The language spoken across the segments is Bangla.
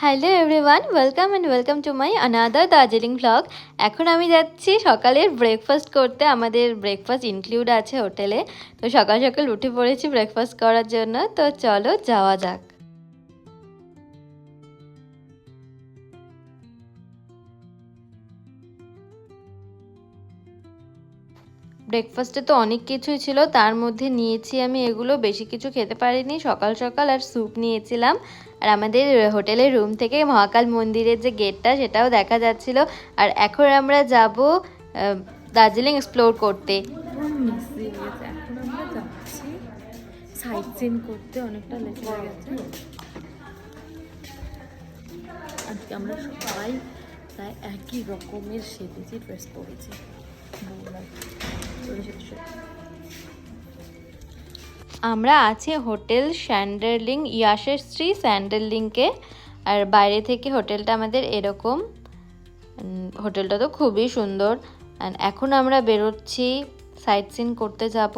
Hello everyone, welcome to my another Darjeeling vlog. এখন আমি যাচ্ছি সকালের ব্রেকফাস্ট করতে। আমাদের ব্রেকফাস্ট ইনক্লুড আছে হোটেলে। তো সকাল সকাল উঠে পড়েছি ব্রেকফাস্ট করার জন্য। তো চলো যাওয়া যাক। ব্রেকফাস্টে তো অনেক কিছুই ছিল, তার মধ্যে নিয়েছি আমি এগুলো, বেশি কিছু খেতে পারিনি। সকাল সকাল আর স্যুপ নিয়েছিলাম। আর আমাদের হোটেলের রুম থেকে মহাকাল মন্দিরের যে গেটটা সেটাও দেখা যাচ্ছিল। আর এখন আমরা যাব দার্জিলিং এক্সপ্লোর করতে। এখন আমরা যাচ্ছি সাইট সিন করতে, অনেকটা লেট হয়ে গেছে। আজকে আমরা সবাই প্রায় একই রকমের সেজেছি, ড্রেস পরেছি। আমরা আছি হোটেল স্যান্ডারলিং, ইয়াশশ্রী স্যান্ডারলিংকে। আর বাইরে থেকে হোটেলটা আমাদের এরকম। হোটেলটা তো খুবই সুন্দর। অ্যান্ড এখন আমরা বেরোচ্ছি, সাইট সিন করতে যাব।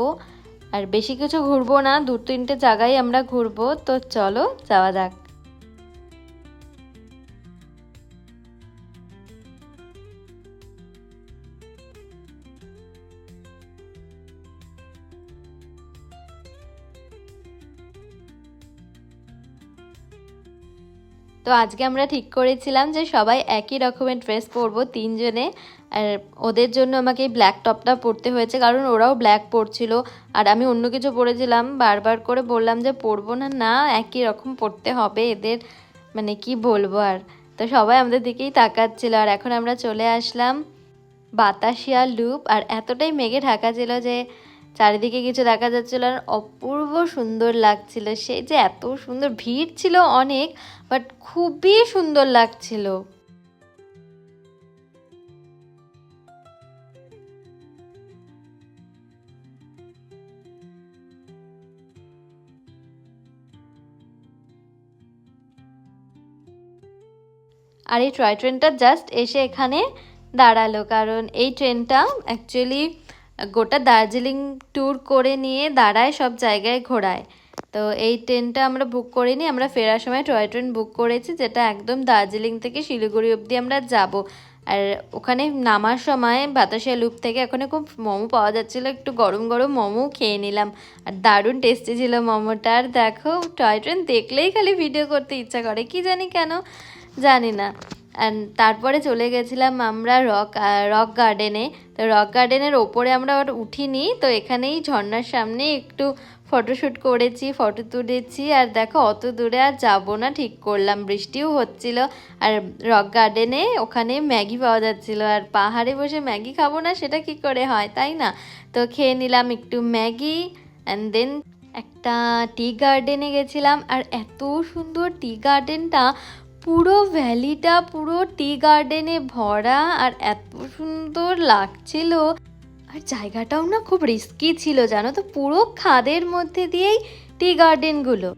আর বেশি কিছু ঘুরবো না, 2-3টে জায়গায় আমরা ঘুরবো। তো চলো যাওয়া যাক। তো আজকে আমরা ঠিক করেছিলাম যে সবাই একই রকমের ড্রেস পরবো, 3জনে। আর ওদের জন্য আমাকে এই ব্ল্যাক টপটা পরতে হয়েছে, কারণ ওরাও ব্ল্যাক পরছিল। আর আমি অন্য কিছু পরেছিলাম, বারবার করে বললাম যে পরবো না, না একই রকম পরতে হবে এদের, মানে কি বলবো আর। তো সবাই আমাদের দিকেই তাকাচ্ছিল। আর এখন আমরা চলে আসলাম বাতাসিয়া লুপ। আর এতটাই মেঘে ঢাকা ছিল যে চারিদিকে কিছু দেখা যাচ্ছিল, আর অপূর্ব সুন্দর লাগছিল। সেই যে এত সুন্দর, ভিড় ছিল অনেক, বাট খুবই সুন্দর লাগছিল। আর এই টয় ট্রেনটা জাস্ট এসে এখানে দাঁড়ালো, কারণ এই ট্রেনটা অ্যাকচুয়ালি গোটা দার্জিলিং ট্যুর করে নিয়ে দাঁড়ায়, সব জায়গায় ঘোরায়। তো এই ট্রেনটা আমরা বুক করিনি, আমরা ফেরার সময় টয় ট্রেন বুক করেছি, যেটা একদম দার্জিলিং থেকে শিলিগুড়ি অবধি আমরা যাব। আর ওখানে নামার সময় বাতাসিয়া লুপ থেকে ওখানে খুব মোমো পাওয়া যাচ্ছিলো, একটু গরম গরম মোমো খেয়ে নিলাম। আর দারুণ টেস্টি ছিল মোমোটা। আর দেখো, টয় ট্রেন দেখলেই খালি ভিডিও করতে ইচ্ছা করে, কি জানি কেন, জানি না। অ্যান্ড তারপরে চলে গেছিলাম আমরা রক গার্ডেনে। তো রক গার্ডেনের ওপরে আমরা উঠিনি, তো এখানেই ঝর্ণার সামনে একটু ফটোশ্যুট করেছি, ফটো তুলেছি। আর দেখো অত দূরে আর যাবো না ঠিক করলাম, বৃষ্টিও হচ্ছিল। আর রক গার্ডেনে ওখানে ম্যাগি পাওয়া যাচ্ছিলো, আর পাহাড়ে বসে ম্যাগি খাবো না সেটা কি করে হয়, তাই না? তো খেয়ে নিলাম একটু ম্যাগি। অ্যান্ড দেন একটা টি গার্ডেনে গেছিলাম। আর এত সুন্দর টি গার্ডেনটা, পুরো ভ্যালিটা পুরো টি গার্ডেনে ভরা, আর এত সুন্দর লাগছিল। আর জায়গাটাও না খুব রিস্কি ছিল, জানো তো, পুরো খাদের মধ্যে দিয়েই টি গার্ডেনগুলো।